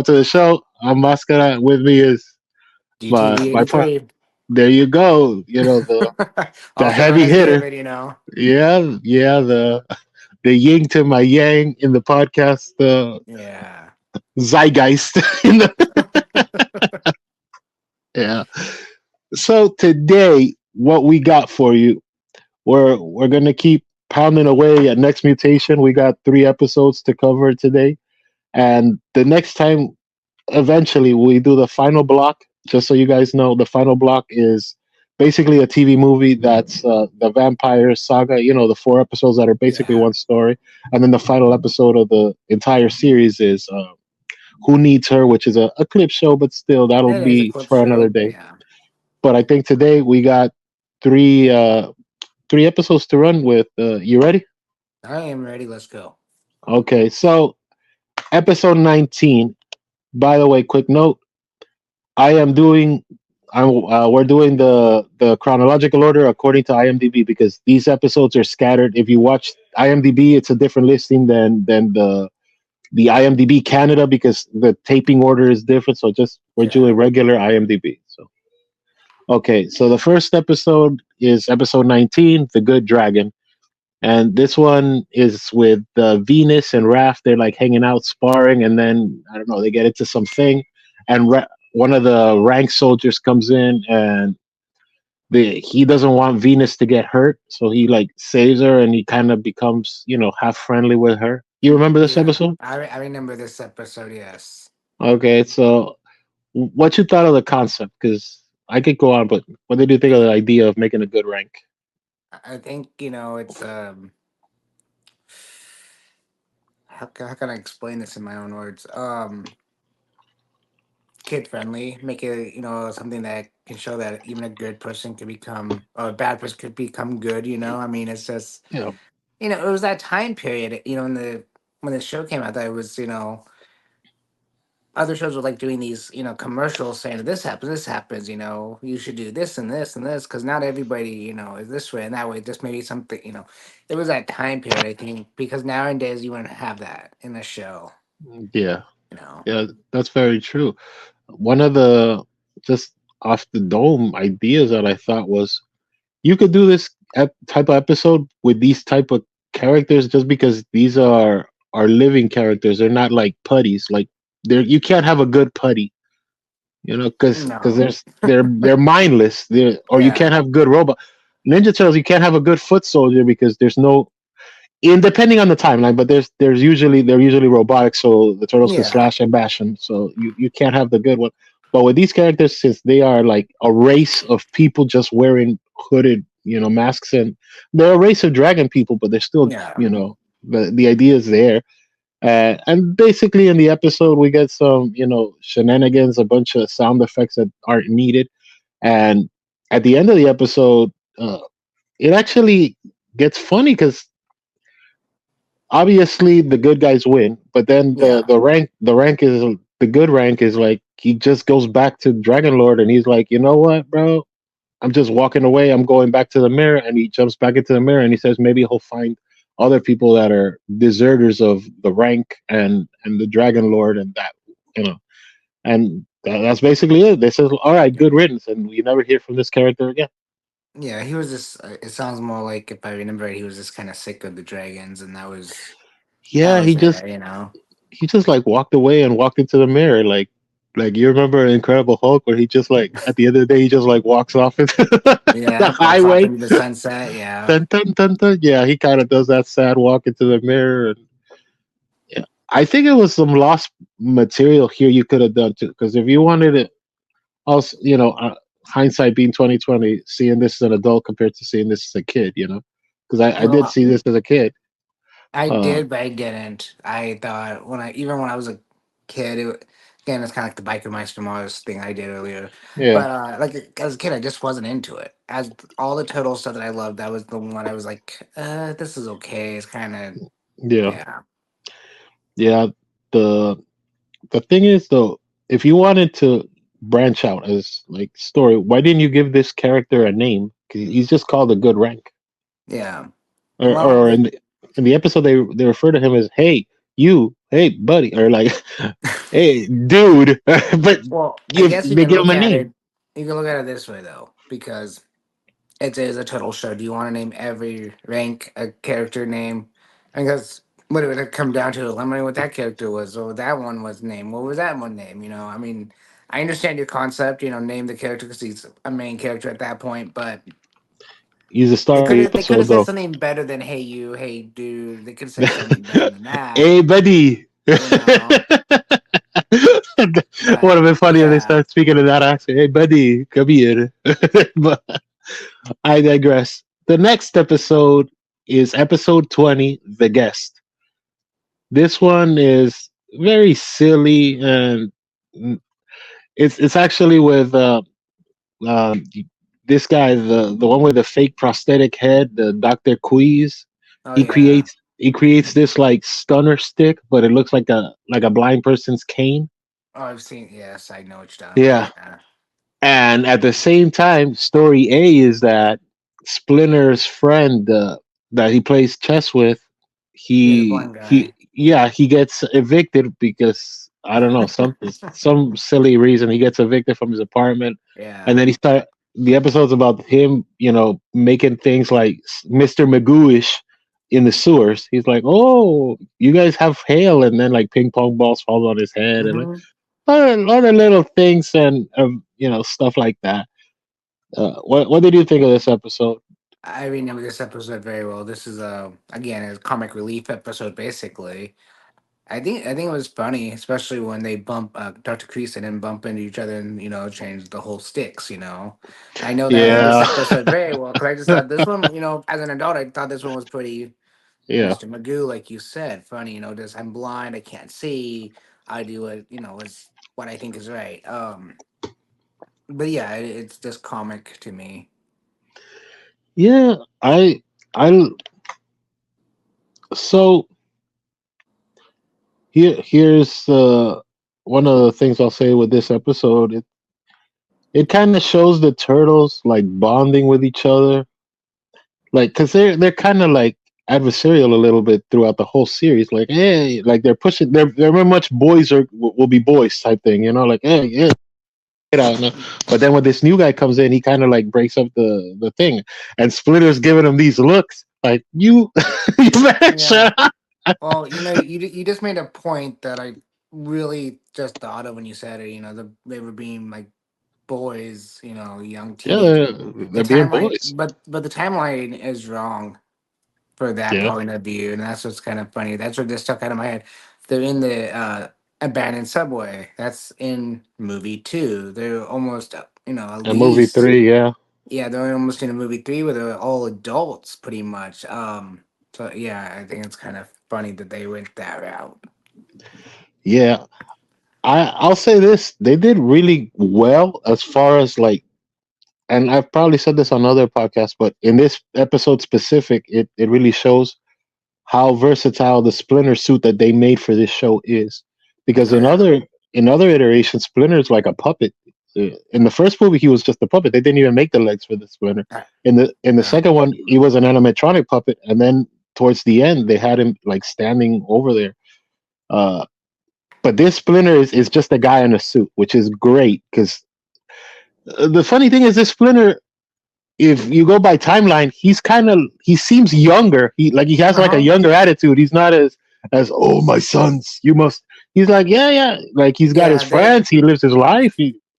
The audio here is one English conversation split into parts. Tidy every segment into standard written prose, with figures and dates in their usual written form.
to the show. I'm Mascara. With me is my part. GTV83. There you go. The Also known heavy as hitter. David. Yeah. The yin to my yang in the podcast. The Yeah. zeitgeist in the yeah. So today, what we got for you? We're gonna keep pounding away at next mutation. We got 3 episodes to cover today, and the next time eventually we do the final block. Just so you guys know, the final block is basically a TV movie that's the vampire saga. The 4 episodes that are basically Yeah. one story, and then the final episode of the entire series is Who Needs Her, which is a clip show, but still that'll It is a be clip for another show. day. Yeah. But I think today we got three uh, 3 episodes to run with. You ready? I am ready. Let's go. Okay, so episode 19. By the way, quick note: I am doing. We're doing the chronological order according to IMDb because these episodes are scattered. If you watch IMDb, it's a different listing than the IMDb Canada because the taping order is different. So just we're doing Yeah. regular IMDb. So okay, so the first episode is episode 19, The Good Dragon, and this one is with Venus and Raph. They're like hanging out, sparring, and then I don't know. They get into something, and one of the rank soldiers comes in, and he doesn't want Venus to get hurt, so he like saves her, and he kind of becomes half friendly with her. You remember this Yeah. episode? I remember this episode. Yes. Okay, so what you thought of the concept? Because I could go on, but what did you think of the idea of making a good rank? I think, it's, how can I explain this in my own words? Kid friendly, make it, something that can show that even a good person could become, or a bad person could become good. I mean, it's just, Yeah, it was that time period, when the show came out, that it was, other shows were like doing these, commercials saying this happens, you should do this and this and this, because not everybody, is this way and that way. Just maybe something, it was that time period, I think, because nowadays you wouldn't have that in a show, yeah, you know. yeah. That's very true. One of the just off the dome ideas that I thought was you could do this type of episode with these type of characters just because these are living characters. They're not like putties. Like you can't have a good putty, because No. they're mindless. Or you can't Yeah. have good robot Ninja Turtles. You can't have a good foot soldier because there's no in depending on the timeline, but they're usually robotic, so the turtles can Yeah. slash and bash them. So you can't have the good one. But with these characters, since they are like a race of people just wearing hooded, masks, and they're a race of dragon people, but they're still, Yeah. the idea is there. And basically, in the episode, we get some, shenanigans, a bunch of sound effects that aren't needed, and at the end of the episode, uh, it actually gets funny because obviously the good guys win, but then Yeah. the good rank is like he just goes back to Dragon Lord and he's like, you know what, bro? I'm just walking away. I'm going back to the mirror, and he jumps back into the mirror and he says maybe he'll find other people that are deserters of the rank and the Dragon Lord and that you know, and that's basically it. They says, all right, good riddance, and we never hear from this character again. Yeah, he was just, it sounds more like, if I remember right, he was just kind of sick of the dragons, and that Yeah, was it. he just like walked away and walked into the mirror like you remember Incredible Hulk where he just like at the end of the day he just like walks off into the Yeah, walks off highway. into the sunset. Yeah. Dun, dun, dun, dun. Yeah, he kind of does that sad walk into the mirror. And yeah, I think it was some lost material here you could have done too, because if you wanted it, also hindsight being 2020, seeing this as an adult compared to seeing this as a kid, because I did Well, see this as a kid. I Uh, did, but I didn't. I thought when I was a kid, again, it's kind of like the Biker Meister Mars thing I did earlier. yeah, But like as a kid, I just wasn't into it. As all the turtle stuff that I loved, that was the one I was like, this is okay. It's kind of, yeah, yeah, yeah. The the thing is though, if you wanted to branch out as like story, why didn't you give this character a name? 'Cause he's just called a good rank. yeah. Or Well, in the episode they refer to him as hey hey buddy, or like hey dude, but Well, I if guess you they can give him look a at name. it. You can look at it this way though, because it is a total show. Do you want to name every rank a character name? Because what it would come down to, eliminate what that character was, or what that one was named. What was that one name? You know, I mean, I understand your concept. You know, name the character because he's a main character at that point. But He's the star of the they could episode have said though. something better than "Hey you, hey dude." They could have said something better than that. Hey buddy. You know, Would but have been funny if they yeah, start speaking in that accent. Hey buddy, come here. But I digress. The next episode is episode 20, The Guest. This one is very silly, and it's actually with um, this guy, the one with the fake prosthetic head, the Doctor Queeze. oh He yeah, creates this like stunner stick, but it looks like a blind person's cane. oh I've seen. Yes, I know what you're talking about. Yeah, Yeah, and at the same time, story A is that Splinter's friend that he plays chess with, yeah, the blind he guy. yeah, he gets evicted because I don't know, some silly reason he gets evicted from his apartment, and Yeah. then the episode's about him, making things like Mr. Magooish in the sewers. He's like, "Oh, you guys have hail," and then like ping pong balls fall on his head, and like Hmm. other little things, and stuff like that. What did you think of this episode? I remember this episode very well. This is a again a comic relief episode, basically. I think it was funny, especially when they bump Dr. Kreese and then bump into each other and change the whole sticks. I know that this Yeah, episode very well because I just thought this one. As an adult, I thought this one was pretty yeah, Mr. Magoo, like you said, funny. Just I'm blind, I can't see. I do it. Is what I think is right. But yeah, it's just comic to me. yeah. I so here's one of the things I'll say with this episode. It kind of shows the turtles like bonding with each other, like because they're kind of like adversarial a little bit throughout the whole series. Like, hey, like they're pushing. They're very much boys will be boys type thing. Like, hey, yeah, it out. No. But then when this new guy comes in, he kind of like breaks up the thing, and Splinter's giving him these looks like you, you better Yeah. shut up. Well, you just made a point that I really just thought of when you said it. They were being like boys, young Yeah, teenage. The they're being timeline, boys. but the timeline is wrong for that Yeah, point of view, and that's what's kind of funny. That's what just stuck out of my head. They're in the abandoned subway. That's in movie two. They're almost, at and movie least. three. Yeah, Yeah, they're almost in a movie three where they're all adults, pretty much. So yeah, I think it's kind of funny that they went that route. yeah. I'll say this: they did really well as far as like, and I've probably said this on other podcasts, but in this episode specific, it really shows how versatile the Splinter suit that they made for this show is. Because Yeah, in other iterations, Splinter's like a puppet. In the first movie, he was just a puppet. They didn't even make the legs for the Splinter. uh, In the yeah, second one, he was an animatronic puppet, and then towards the end, they had him like standing over there. Uh, but this Splinter is just a guy in a suit, which is great because the funny thing is this Splinter, if you go by timeline, he seems younger. He has uh like a huh. younger attitude. He's not as oh my sons, you must. He's like yeah, like he's got his Yeah, friends. He lives his life.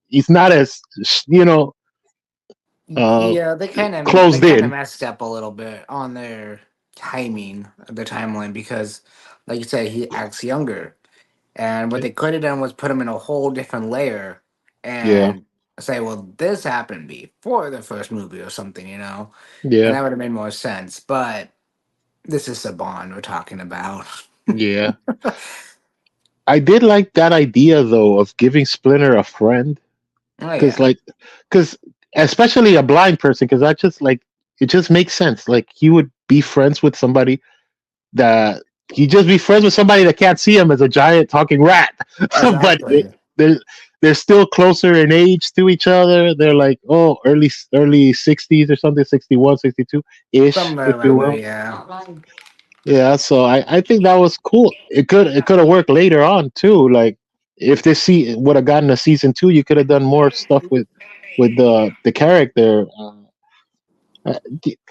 He's not as uh they closed kind of in. messed up a little bit on their timing, the timeline, because, like you said, he acts younger, and what they could have done was put him in a whole different layer, Yeah, and say, well, this happened before the first movie or something, and yeah, that would have made more sense. But this is Saban we're talking about. yeah. I did like that idea though of giving Splinter a friend Oh because yeah, because especially a blind person because that just like it just makes sense. Like he would be friends with somebody that you just be friends with somebody that can't see him as a giant talking rat, but exactly. they're still closer in age to each other. They're like early 60s or something, 61, 62 ish, Somewhere if you around there, will. yeah. Yeah, so I think that was cool. It could have worked later on too. Like if this would have gotten a season two, you could have done more stuff with the character.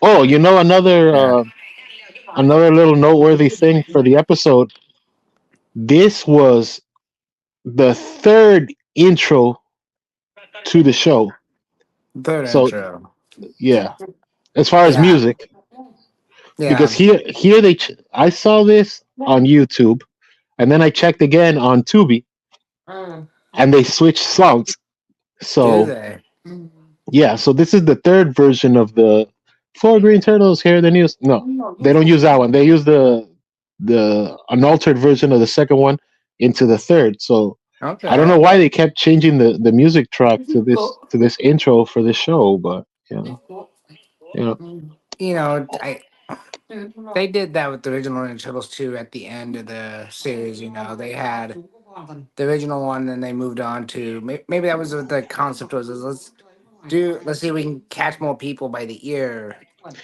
Oh, Yeah. another little noteworthy thing for the episode. This was the third intro to the show. Third So intro. yeah, as far as Yeah. music, because Yeah. here I saw this on YouTube, and then I checked again on Tubi, and they switched songs. Do So they? yeah, so this is the third version of the Four Green Turtles. Here the news. No, they don't use that one. They use the unaltered version of the second one into the third. So I don't know Okay. why they kept changing the music track to this intro for this show, but you know, I they did that with the original Ninja Turtles too. At the end of the series, they had the original one, and they moved on to maybe that was what the concept was. Is let's see if we can catch more people by the ear,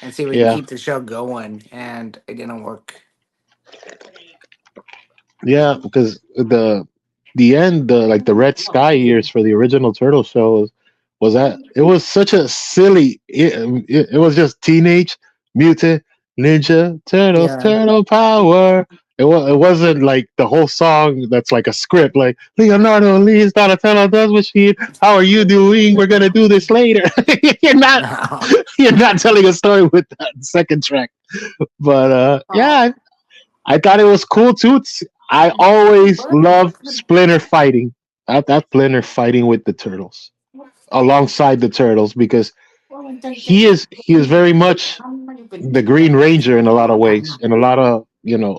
and see if we can yeah, keep the show going. And it didn't work. yeah, because the end, the Red Sky years for the original Turtle show was that it was such a silly. It was just teenage mutant ninja turtles, Yeah. turtle power. It wasn't like the whole song that's like a script, like Leonardo Lee's Donatello does machine. How are you doing? We're gonna do this later. you're not No. you're not telling a story with that second track. But yeah, I thought it was cool too. I always love Splinter fighting. That Splinter fighting with the turtles alongside the turtles because he is very much the Green Ranger in a lot of ways. In a lot of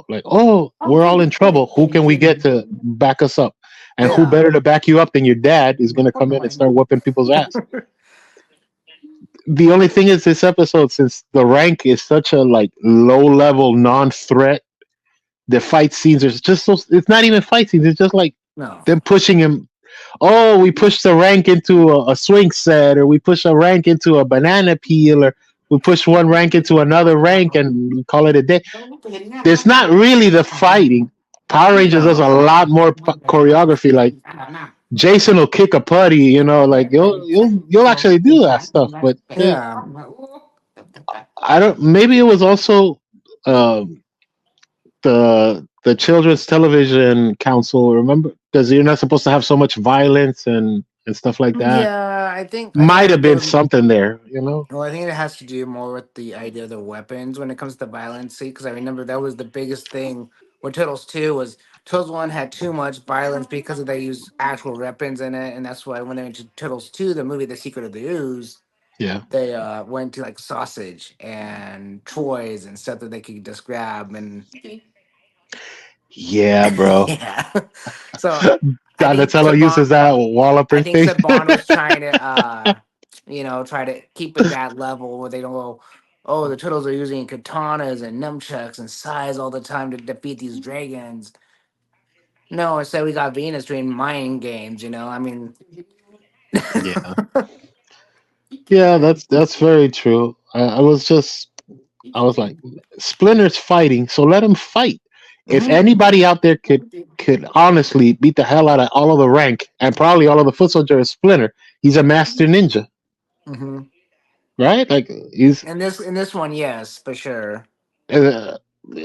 like, oh, we're all in trouble. Who can we get to back us up? And who Yeah. better to back you up than your dad is going to come in and start whooping people's ass. The only thing is this episode, since the rank is such a like low level non-threat, the fight scenes are just so, it's not even fight scenes, it's just like No. them pushing him. Oh, we pushed the rank into a swing set, or we push a rank into a banana peel, or we push one rank into another rank and we call it a day. There's not really the fighting. Power Rangers does a No. lot more choreography. Like Jason will kick a putty, like you'll actually do that stuff. But Yeah. I don't. Maybe it was also um, the Children's Television Council. Remember, because you're not supposed to have so much violence and stuff like that. Yeah, I think Might that's have been more. something there. Well, I think it has to do more with the idea of the weapons when it comes to violence. See, because I remember that was the biggest thing with Turtles Two was Turtles One had too much violence because they used actual weapons in it, and that's why when they went to Turtles Two, the movie The Secret of the Ooze, Yeah. they went to like sausage and toys and stuff that they could just grab and Yeah, bro. yeah. So I think Donatello uses Saban, that walloper I think thing. Saban was trying to, try to keep it that level where they don't go, oh, the turtles are using katanas and nunchucks and sais all the time to defeat these dragons. No, instead we got Venus doing mind games. I mean, Yeah. Yeah, that's very true. I was like, Splinter's fighting, so let him fight. If hmm anybody out there could honestly beat the hell out of all of the rank and probably all of the foot soldiers, Splinter. He's a master ninja, hmm right? Like he's. in this one, yes, for sure. Uh,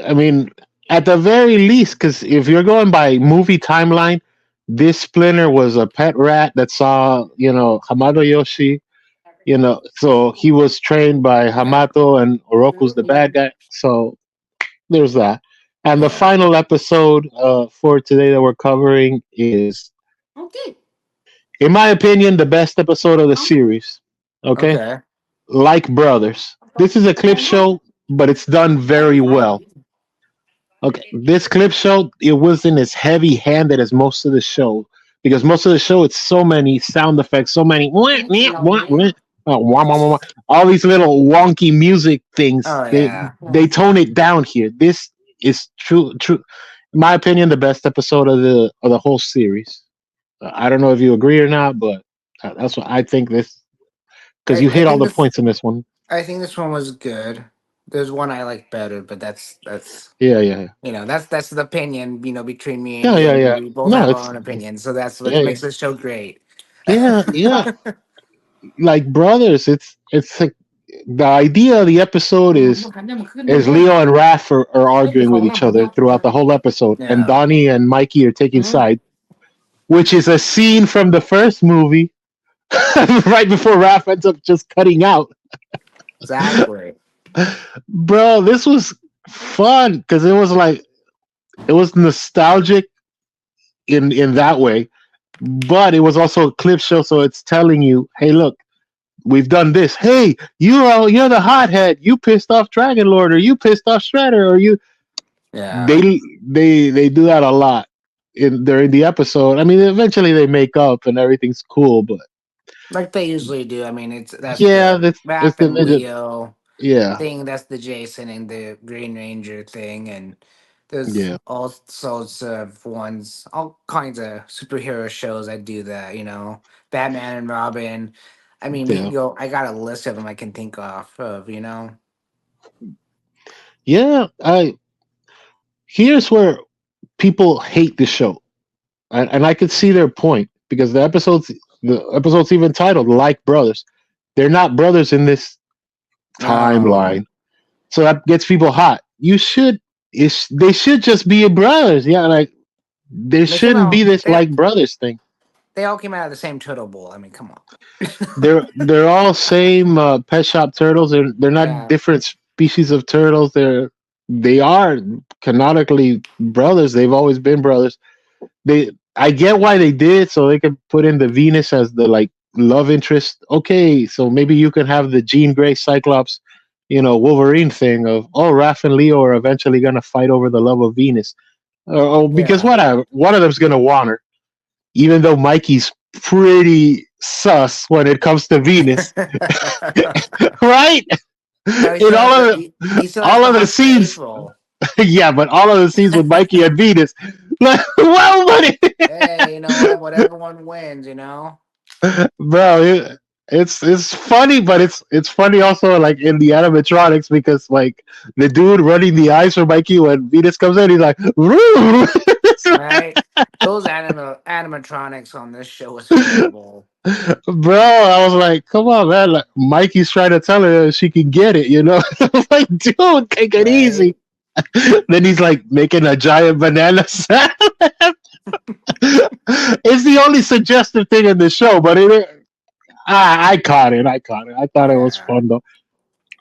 I mean, at the very least, because if you're going by movie timeline, this Splinter was a pet rat that saw Hamado Yoshi. So he was trained by Hamato, and Oroku's the bad guy. So there's that. And the Yeah. final episode for today that we're covering is, in my opinion, the best episode of the series. Okay, Okay. like Brothers. This is a clip show, but it's done very well. Okay, this clip show, it wasn't as heavy handed as most of the show, because most of the show it's so many sound effects, so many all these little wonky music things. Oh They yeah. they tone it down here. This is true. In my opinion, the best episode of the whole series. I don't know if you agree or not, but that's what I think. This because I, you I hit all think the this points in this one. I think this one was good. There's one I like better, but that's Yeah, yeah, that's the opinion, between me and yeah, yeah, you. yeah. We both No, have our it's own opinions, so that's yeah, what yeah, makes this show great. yeah, yeah. Like brothers, it's like the idea of the episode is Leo and Raph are arguing with each other throughout the whole episode, and Yeah, Donnie and Mikey are taking sides, which is a scene from the first movie, right before Raph ends up just cutting out. exactly. Bro, this was fun because it was like it was nostalgic in that way, but it was also a clip show, so it's telling you, hey, look, we've done this. Hey, you're the hothead. You pissed off Dragon Lord, or you pissed off Shredder, or you. Yeah, They do that a lot in during the episode. I mean, eventually they make up and everything's cool, but like they usually do. I mean, that's yeah, the that's Raph the and ninja. Leo Yeah, thing. That's the Jason and the Green Ranger thing, and there's yeah, all sorts of ones, all kinds of superhero shows that do that. Batman and Robin. I mean, we can yeah, go. I got a list of them I can think of. yeah. I Here's where people hate the show, and I could see their point because the episodes even titled like brothers. They're not brothers in this No, timeline, so that gets people hot. They should just be brothers. Yeah, like there they came shouldn't be out. this like brothers thing. They all came out of the same turtle bowl. I mean, come on. They're all same pet shop turtles. They're not Yeah. different species of turtles. They are canonically brothers. They've always been brothers. They I get why they did so they could put in the Venus as the like love interest. Okay, so maybe you can have the Jean Grey Cyclops, Wolverine thing of Raph and Leo are eventually gonna fight over the love of Venus. Because Yeah. whatever, one of them's gonna want her, even though Mikey's pretty sus when it comes to Venus, right? No, he In still has all the of he still has all the of the heart for scenes, April. yeah, but all of the scenes with Mikey and Venus, like, well, buddy, Hey, you know what? Whatever one wins. bro, it's funny, but it's funny also like in the animatronics because like the dude running the eyes for Mikey when Venus comes in, he's like, Right? Those animatronics on this show was horrible. bro, I was like, come on, man, like Mikey's trying to tell her she can get it, I was like, dude, take it easy. Right? Then he's like making a giant banana salad. It's the only suggestive thing in the show, but I caught it. I caught it. I thought it was Yeah. fun though.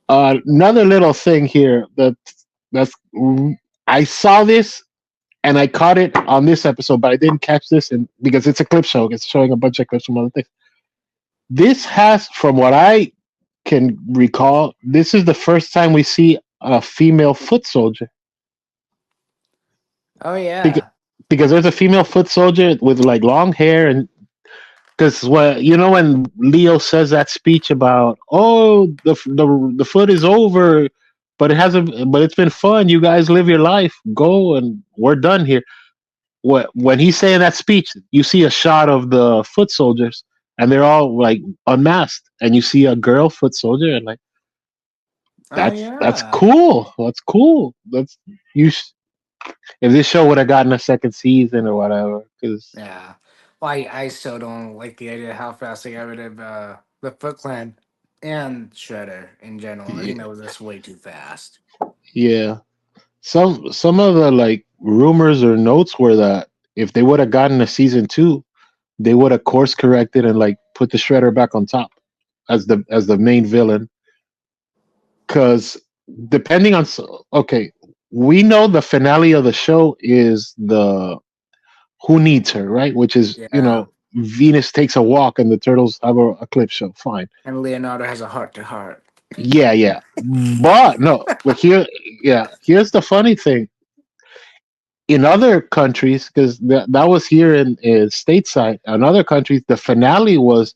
Another little thing here that's I saw this and I caught it on this episode, but I didn't catch this because it's a clip show. It's showing a bunch of clips from other things. This has, from what I can recall, this is the first time we see a female foot soldier. Oh Because, yeah. because there's a female foot soldier with like long hair and because when Leo says that speech about the foot is over, but it's been fun. You guys live your life, go, and we're done here. When he's saying that speech, you see a shot of the foot soldiers, and they're all like unmasked, and you see a girl foot soldier, and like Oh that's yeah. cool. That's cool. That's you. If this show would have gotten a second season or whatever, because Yeah. Well, I still don't like the idea how fast they got rid of the Foot Clan and Shredder in general. I yeah, think that was just way too fast. yeah. Some of the like rumors or notes were that if they would have gotten a season two, they would have course corrected and like put the Shredder back on top as the main villain. Because depending on okay, we know the finale of the show is the who needs her, right? Which is Yeah. Venus takes a walk and the turtles have a clip show. Fine, And Leonardo has a heart to heart. yeah, yeah. But no, but here's the funny thing in other countries, because that was here in stateside. In other countries, the finale was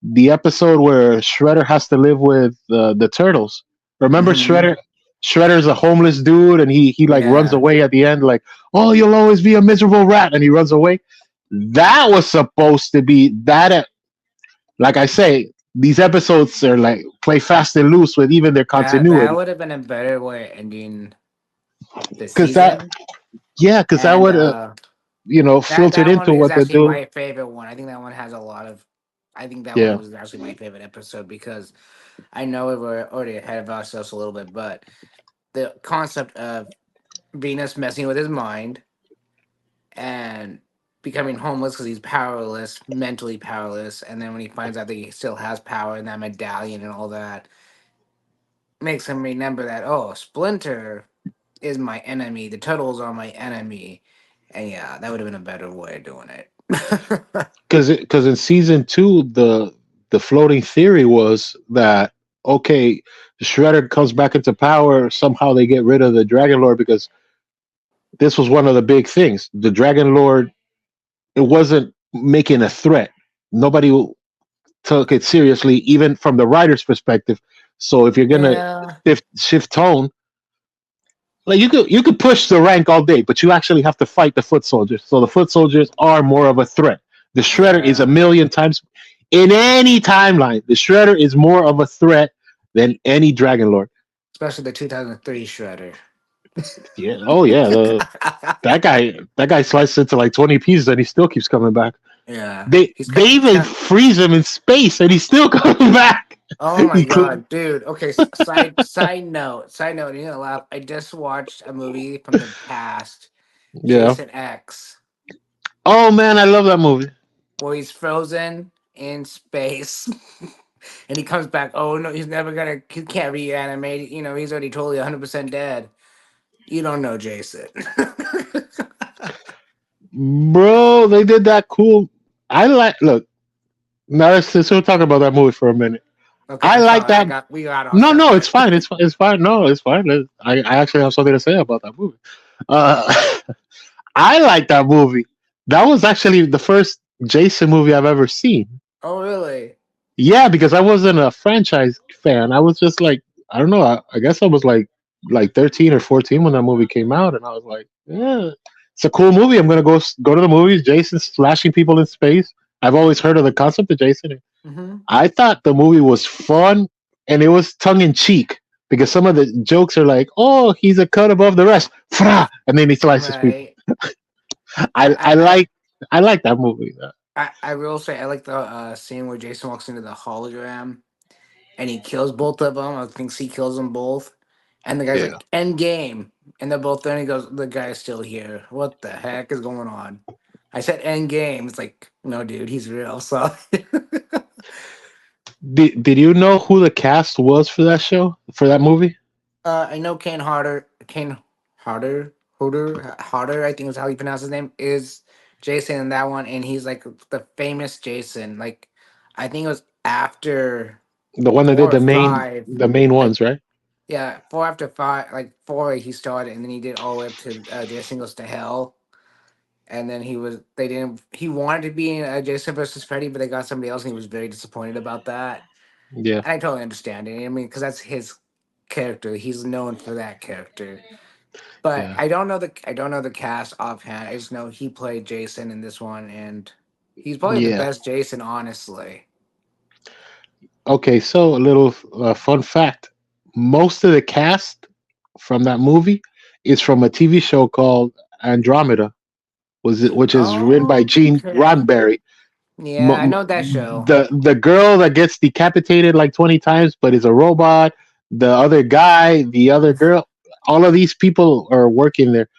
the episode where Shredder has to live with the turtles. Remember, Hmm. Shredder's a homeless dude, and he like runs Yeah. away at the end, like, "Oh, you'll always be a miserable rat," and he runs away. That was supposed to be that. Like I say. these episodes are like play fast and loose with even their That continuity. would have been a better way of ending the Because that, season. yeah, because that And would filtered that one into is what they're actually doing. my favorite one. I think that one has a lot of. I think that one Yeah, was actually my favorite episode because I know we were already ahead of ourselves a little bit, but the concept of Venus messing with his mind and becoming homeless because he's powerless, mentally powerless, and then when he finds out that he still has power and that medallion and all that, makes him remember that Splinter is my enemy, the turtles are my enemy, and yeah, that would have been a better way of doing it. because in season two, the floating theory was that okay, Shredder comes back into power. Somehow they get rid of the Dragon Lord because this was one of the big things. The Dragon Lord, it wasn't making a threat. Nobody took it seriously, even from the writer's perspective. So if you're gonna Yeah, shift tone, like you could push the rank all day, but you actually have to fight the foot soldiers. So the foot soldiers are more of a threat. The Shredder is a yeah, million times in any timeline. The Shredder is more of a threat than any Dragon Lord. especially the 2003 Shredder. Yeah. Oh yeah. That guy sliced into like 20 pieces, and he still keeps coming back. Yeah, They he's even kind. freeze him in space, and he's still coming back. Oh my He cl- god, dude. Okay, side note. You know, laugh. I just watched a movie from the past, yeah. Jason X, Oh man, I love that movie. where he's frozen in space, and he comes back. Oh no, he's never gonna. He can't reanimate. You know, he's already totally 100% dead. You don't know Jason. Bro, they did that cool. I like look, now since we're talking about that movie for a minute. Okay, I I'm like sorry. that. We got off No, it's subject. fine. It's fine. No, it's fine. I actually have something to say about that movie. Uh, I like that movie. That was actually the first Jason movie I've ever seen. Oh really? Yeah, because I wasn't a franchise fan. I was just like, I don't know. I guess I was like 13 or 14 when that movie came out, and I was like, yeah, it's a cool movie. I'm gonna go to the movies. Jason slashing people in space. I've always heard of the concept of Jason. Hmm. I thought the movie was fun, and it was tongue in cheek because some of the jokes are like, "Oh, he's a cut above the rest," Fra! And then he slices people. Right. I I like I like that movie. I will say I like the scene where Jason walks into the hologram and he kills both of them. I think he kills them both, and the guy's Yeah, like end game, and they're both there. And he goes, "The guy's still here. What the heck is going on?" I said end game. It's like no, dude, he's real. So did you know who the cast was for that show for that movie? I know Kane Harder. I think is how you pronounce his name. Is Jason in that one, and he's like the famous Jason. Like I think it was after The one that did 4 or 5. the main Like ones, right? yeah, 4 after 5, like 4 he started, and then he did all the way up to Jason Goes to Hell, and then they didn't. He wanted to be in Jason versus Freddy, but they got somebody else, and he was very disappointed about that. Yeah, And I totally understand it. I mean, because that's his character. He's known for that character. But yeah, I don't know the cast offhand. I just know he played Jason in this one, and he's probably the yeah. best Jason, honestly. Okay, so a little fun fact: most of the cast from that movie is from a TV show called Andromeda, which is written by Oh, Gene okay. Roddenberry. Yeah, I know that show. The girl that gets decapitated like 20 times but is a robot, the other guy, the other girl, all of these people are working there.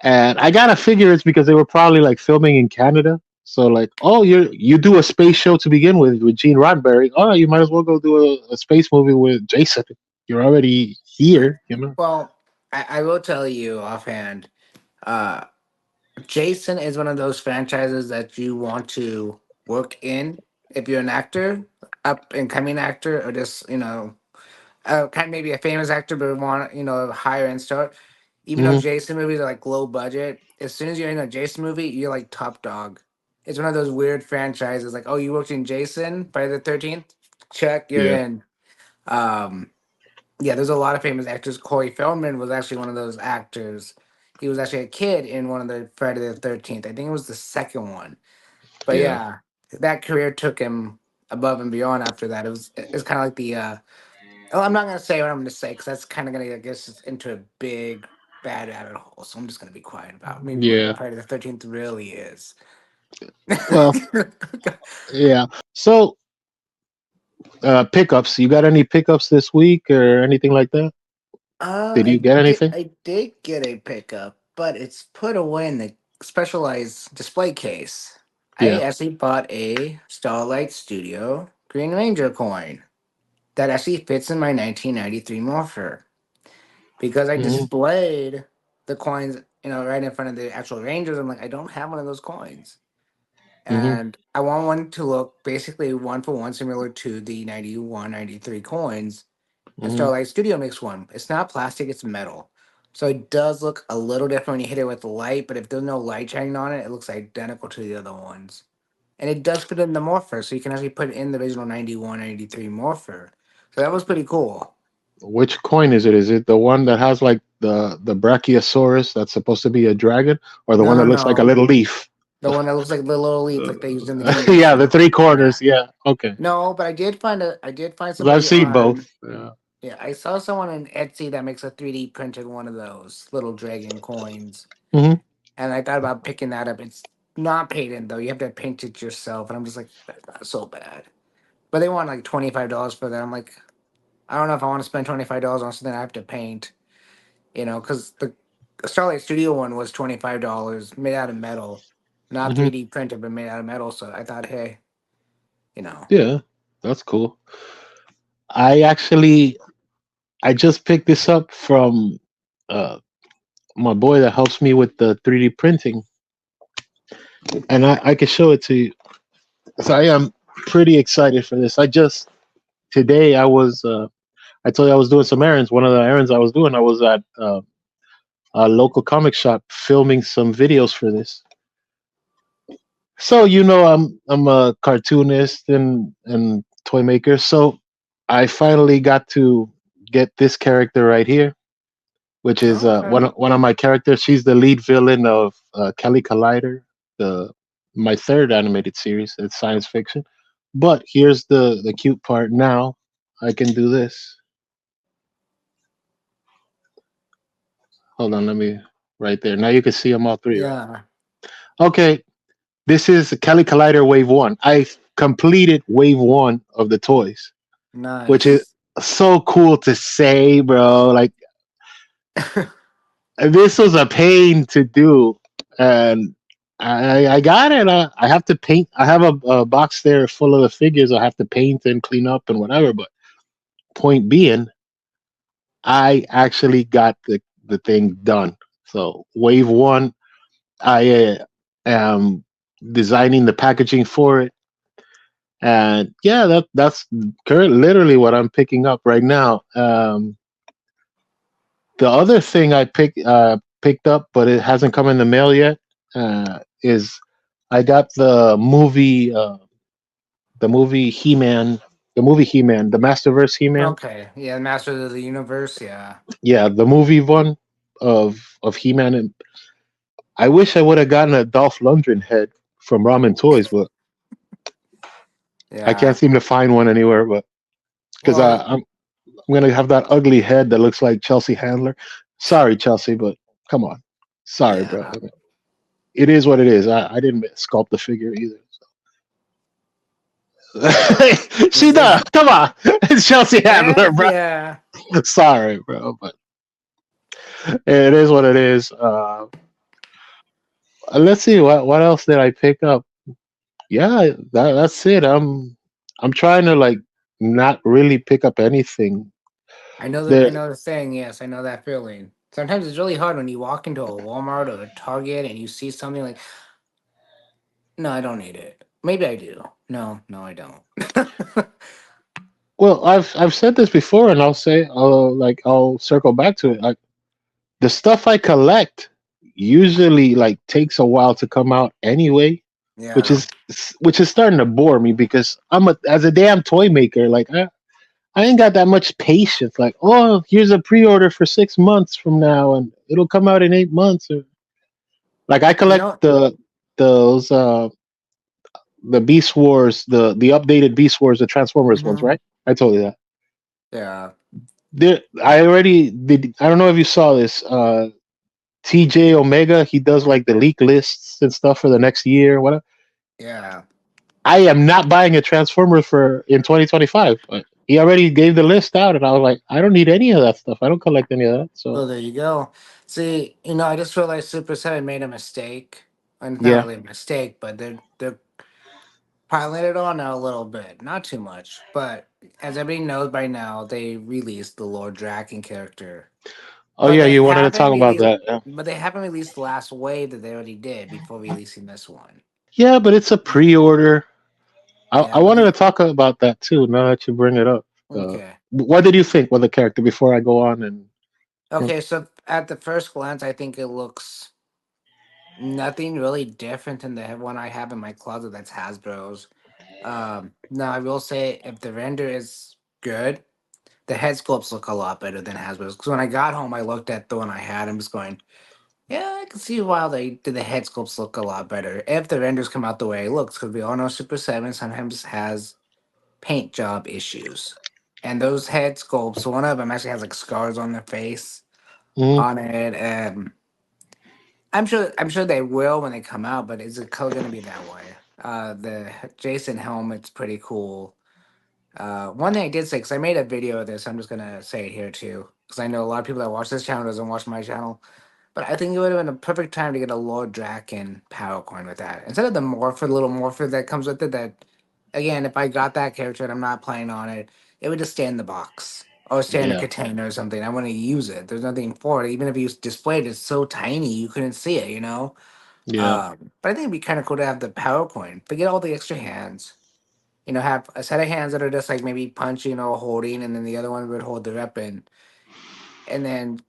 And I gotta figure it's because they were probably like filming in Canada. So like, oh, you do a space show to begin with Gene Roddenberry. Oh, you might as well go do a space movie with Jason. You're already here, you know. Well, I will tell you offhand, uh, Jason is one of those franchises that you want to work in if you're an actor, up and coming actor, or just kind of maybe a famous actor, but want higher end star. Even though Hmm. Jason movies are like low budget, as soon as you're in a Jason movie, you're like top dog. It's one of those weird franchises. Like, oh, you worked in Jason Friday the 13th. Check, you're Yeah, in. Um, yeah, there's a lot of famous actors. Corey Feldman was actually one of those actors. He was actually a kid in one of the Friday the 13th. I think it was the second one. But yeah, yeah, that career took him above and beyond after that. It's kind of like the. Oh, I'm not gonna say what I'm gonna say because that's kind of gonna, I guess, it's into a big bad rabbit hole. So I'm just gonna be quiet about maybe what Yeah. Friday the 13th really is. Well, yeah. So, pickups. You got any pickups this week or anything like that? Did you get anything? I did get a pickup, but it's put away in the specialized display case. I Yeah. actually bought a Starlight Studio Green Ranger coin that actually fits in my 1993 morpher because I Hmm. displayed the coins, right in front of the actual Rangers. I'm like, I don't have one of those coins, Hmm. and I want one to look basically one for one similar to the 91, 93 coins. And Hmm. Starlight Studio makes one. It's not plastic, it's metal. So it does look a little different when you hit it with the light, but if there's no light shining on it, it looks identical to the other ones. And it does fit in the morpher, so you can actually put it in the original 91, 93 morpher. So that was pretty cool. Which coin is it? Is it the one that has like the Brachiosaurus that's supposed to be a dragon, or the No, one no, that looks like a no. little leaf? The one that looks like the little leaf like they used in the Game Yeah, the Boy. three Yeah. corners. Yeah. Okay. No, but I did find 'Cause I've somebody seen on. both. Yeah. Yeah, I saw someone on Etsy that makes a 3D printed one of those little dragon coins. Hmm. And I thought about picking that up. It's not painted though. You have to paint it yourself. And I'm just like, that's not so bad. But they want like $25 for that. I'm like, I don't know if I want to spend $25 on something I have to paint. Because the Starlight Studio one was $25 made out of metal, not Hmm. 3D printed, but made out of metal. So I thought, hey, you know, Yeah, that's cool. I actually I just picked this up from uh, my boy that helps me with the 3D printing, and I can show it to you. So I am pretty excited for this. I just today I told you I was doing some errands. One of the errands I was doing, I was at a local comic shop filming some videos for this. So I'm a cartoonist and toy maker. So I finally got to get this character right here, which is okay, one of my characters. She's the lead villain of Kelly Collider, the my third animated series. It's science fiction. But here's the cute part. Now I can do this. Hold on, let me right there. Now you can see them all three, right? yeah, Okay, this is Kelly Collider Wave One. I completed Wave One of the toys, which is nice. so cool to say, bro. Like this was a pain to do, and I got it. I have to paint. I have a box there full of the figures. I have to paint and clean up and whatever. But point being, I actually got the thing done. So Wave One, I am designing the packaging for it, and yeah, that's current literally what I'm picking up right now. The other thing I picked up, but it hasn't come in the mail yet, is I got the movie He-Man, the Masterverse He-Man. Okay, yeah, Masters of the Universe, yeah, Yeah, the movie one of He-Man, and I wish I would have gotten a Dolph Lundgren head from Ramen Toys, but I can't yeah. seem to find one anywhere. But because Well, I'm gonna have that ugly head that looks like Chelsea Handler. Sorry, Chelsea, but come on. Sorry, bro. yeah, It is what it is. I didn't sculpt the figure either. She is does. Come on, it's Chelsea Handler, bro. yeah. Sorry, bro, but it is what it is. Let's see what else did I pick up. Yeah, that's it. I'm trying to like not really pick up anything. I There, know the saying. Yes, I know that feeling. Sometimes it's really hard when you walk into a Walmart or a Target and you see something like, no, I don't need it. Maybe I do. No, no, I don't. well, I've said this before, and I'll circle back to it. Like the stuff I collect usually like takes a while to come out anyway, which Yeah, is which is starting to bore me because as a damn toy maker, like I ain't got that much patience. Like, oh, here's a pre-order for 6 months from now, and it'll come out in 8 months. Or like, I you collect know, those the Beast Wars, the updated Beast Wars, the Transformers ones, Hmm. right? I told you that. Yeah, I already did. I don't know if you saw this. TJ Omega, he does like the leak lists and stuff for the next year. Whatever. yeah. I am not buying a Transformer for in 2025. He already gave the list out, and I was like, I don't need any of that stuff. I don't collect any of that. So Well, there you go. See, I just realized Super Seven made a mistake, and it's not yeah, really a mistake, but they're piling it on now a little bit, not too much. But as everybody knows by now, they released the Lord Draken character, oh but yeah, they you wanted to haven't talk about released. that. Yeah, But they haven't released the last wave that they already did before releasing this one. yeah, but it's a pre-order. I Yeah, but wanted to they talk about that too. Now that you bring it up, okay. what did you think with the character before I go on? And Okay, so at the first glance, I think it looks nothing really different than the one I have in my closet that's Hasbro's. Now I will say if the render is good, the head sculpts look a lot better than Hasbro's. Because when I got home, I looked at the one I had and was going, yeah, I can see why they did the head sculpts look a lot better if the renders come out the way it looks. Because we all know Super Seven sometimes has paint job issues, and those head sculpts, one of them actually has like scars on their face mm, on it, and I'm sure they will when they come out, but is it going to be that way? The Jason helmet's pretty cool. One thing I did say, because I made a video of this, I'm just gonna say it here too, because I know a lot of people that watch this channel doesn't watch my channel. But I think it would have been a perfect time to get a Lord Draken power coin with that. Instead of the morpher, the little morpher that comes with it, that, again, if I got that character and I'm not playing on it, it would just stay in the box or stay in a yeah, container or something. I want to use it. There's nothing for it. Even if you displayed it, it's so tiny you couldn't see it, you know? yeah, But I think it'd be kind of cool to have the power coin. Forget all the extra hands. Have a set of hands that are just like maybe punching or holding, and then the other one would hold the weapon, and then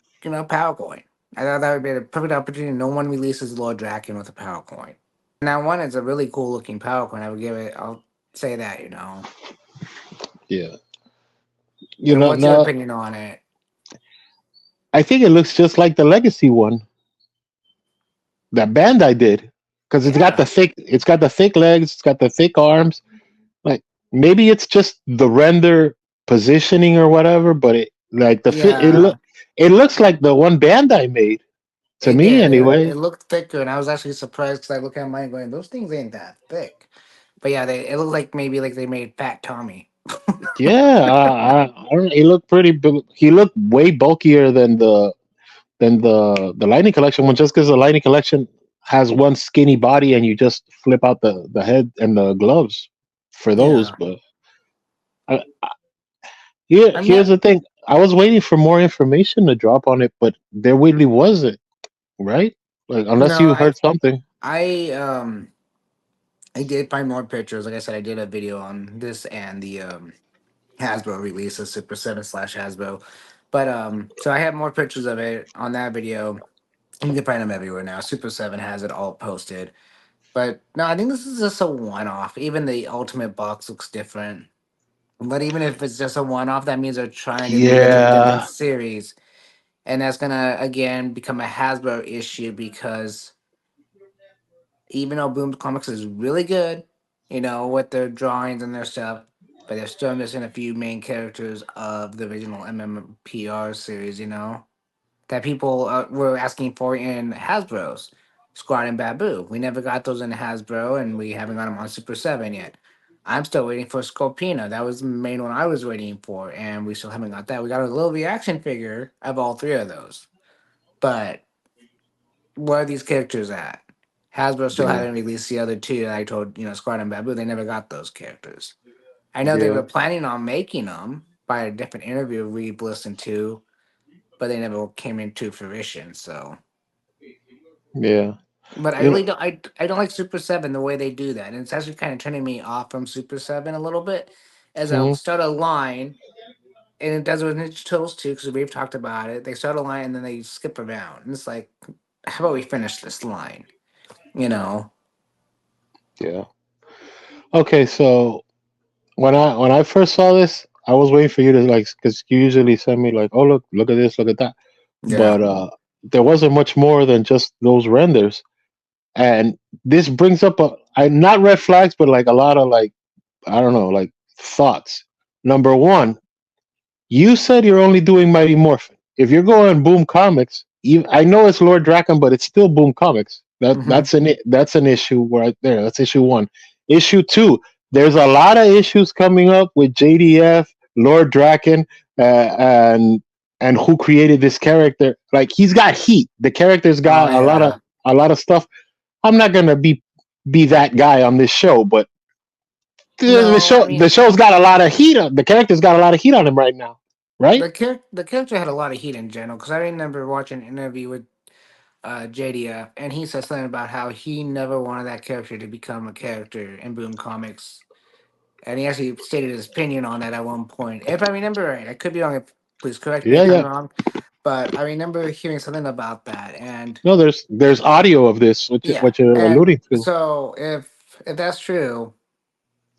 power coin. I thought that would be a perfect opportunity. No one releases Lord Draken with a power coin. Now, one is a really cool looking power coin. I would give it. I'll say that. yeah. You know, What's your now opinion on it? I think it looks just like the Legacy one that Bandai did because Yeah, it's got the thick legs, it's got the thick arms. Like maybe it's just the render positioning or whatever, but it like the fit yeah, it looks like the one Bandai made to it me did. It anyway. looked thicker, and I was actually surprised because I look at mine going, "Those things ain't that thick." But yeah, it looked like maybe like they made Fat Tommy. Yeah, I don't, he looked pretty. He looked way bulkier than the Lightning Collection one, just because the Lightning Collection has one skinny body and you just flip out the head and the gloves for those. Yeah, But I, here, I here's mean, the thing: I was waiting for more information to drop on it, but there really wasn't. Right? Like, unless no, you I, heard something. I, I did find more pictures. Like I said, I did a video on this and the Hasbro release of Super 7 slash Hasbro. But so I have more pictures of it on that video. You can find them everywhere now. Super 7 has it all posted. But no, I think this is just a one off. Even the ultimate box looks different. But even if it's just a one off, that means they're trying to move into a different Yeah, series. And that's gonna again become a Hasbro issue because even though Boom Comics is really good, with their drawings and their stuff, but they're still missing a few main characters of the original MMPR series, that people were asking for in Hasbro's Squad and Babu. We never got those in Hasbro, and we haven't got them on Super 7 yet. I'm still waiting for Scorpina. That was the main one I was waiting for, and we still haven't got that. We got a little reaction figure of all three of those. But where are these characters at? Hasbro still yeah, hadn't released the other two that I told, Squad and Babu. They never got those characters. I know they yeah, were planning on making them by a different interview we've listened to, but they never came into fruition. So, yeah. but I You know, really don't. I don't like Super Seven the way they do that, and it's actually kind of turning me off from Super Seven a little bit. As I'll mhm, start a line, and it does with Ninja Turtles too, because we've talked about it. They start a line and then they skip around, and it's like, how about we finish this line? You know? yeah. Okay, so when I first saw this, I was waiting for you to like, because you usually send me like, oh look at this, look at that, Yeah. but there wasn't much more than just those renders. And this brings up not red flags, but like a lot of like, I don't know, like thoughts. Number one, you said you're only doing Mighty Morphin. If you're going Boom Comics, I know it's Lord Draken, but it's still Boom Comics. Hmm. That's an issue right there. That's issue one. Issue two, there's a lot of issues coming up with JDF, Lord Draken, and who created this character. Like he's got heat. The character's Oh got yeah, a lot of stuff. I'm not gonna be that guy on this show, but no, I the mean show's got a lot of heat on the character's got a lot of heat on him right now, right? the character had a lot of heat in general because I remember watching an interview with JDF, and he said something about how he never wanted that character to become a character in Boom Comics, and he actually stated his opinion on that at one point. If I remember right, I could be wrong. If, please correct me Yeah, if I'm yeah. wrong, but I remember hearing something about that, and No, there's audio of this, yeah, what you're and alluding to. so if that's true,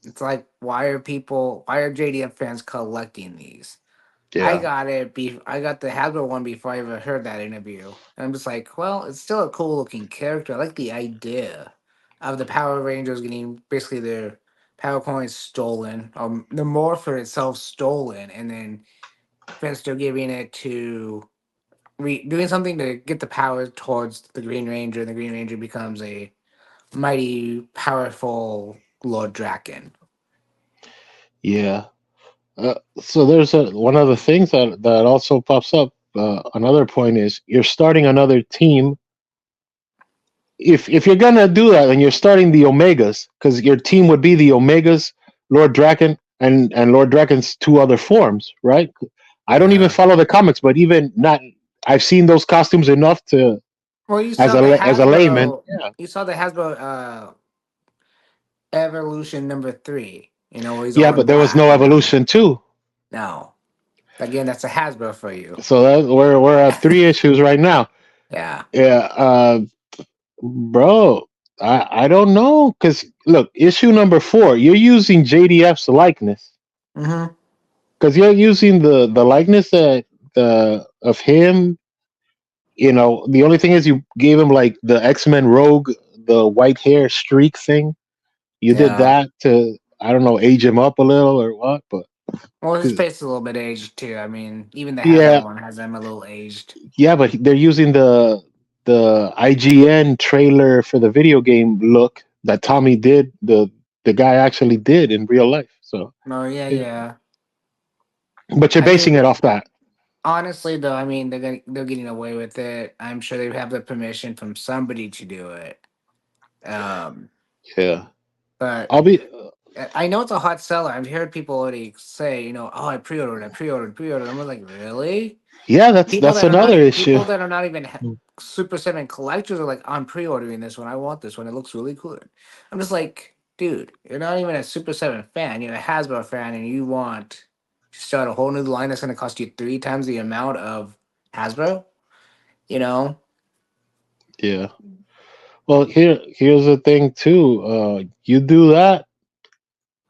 it's like why are JDF fans collecting these? I Yeah, got it. I got the Hasbro one before I ever heard that interview. And I'm just like, well, it's still a cool looking character. I like the idea of the Power Rangers getting basically their power coins stolen, the Morpher itself stolen, and then Finster giving it to doing something to get the power towards the Green Ranger, and the Green Ranger becomes a mighty, powerful Lord Draken. yeah. So there's one of the things that also pops up. Another point is you're starting another team. If you're gonna do that, then you're starting the Omegas because your team would be the Omegas, Lord Draken, and Lord Draken's two other forms, right? I don't even Yeah. follow the comics, but even not, I've seen those costumes enough to Well, you saw the as a layman. Hasbro. Yeah, You saw the Hasbro Evolution number 3. You know, where he's yeah, all in but there was black no and everything. evolution too. No, again, that's a Hasbro for you. So we're at three issues right now. Yeah. Yeah, bro, I don't know because look, issue number four, you're using JDF's likeness Mm-hmm. because you're using the likeness that the of him. You know, the only thing is you gave him like the X-Men Rogue, the white hair streak thing. You did Yeah. that to, I don't know, age him up a little or what, but Well, his 'cause- face is a little bit aged too. I mean, even the Hasbro yeah, one has him a little aged. yeah, but they're using the IGN trailer for the video game look that Tommy did. The guy actually did in real life. So, Oh yeah, yeah. yeah. But you're I basing mean, it off that. honestly though, I mean they're getting away with it. I'm sure they have the permission from somebody to do it. Um, Yeah, but I'll be. I know it's a hot seller. I've heard people already say, oh, I pre-ordered. I'm like, really? Yeah, People that's that are not another issue. people that are not even Super Seven collectors are like, I'm pre-ordering this one. I want this one. It looks really cool. I'm just like, dude, you're not even a Super Seven fan. You're a Hasbro fan, and you want to start a whole new line that's going to cost you 3 times the amount of Hasbro. You know? Yeah. Well, here's the thing too. You do that.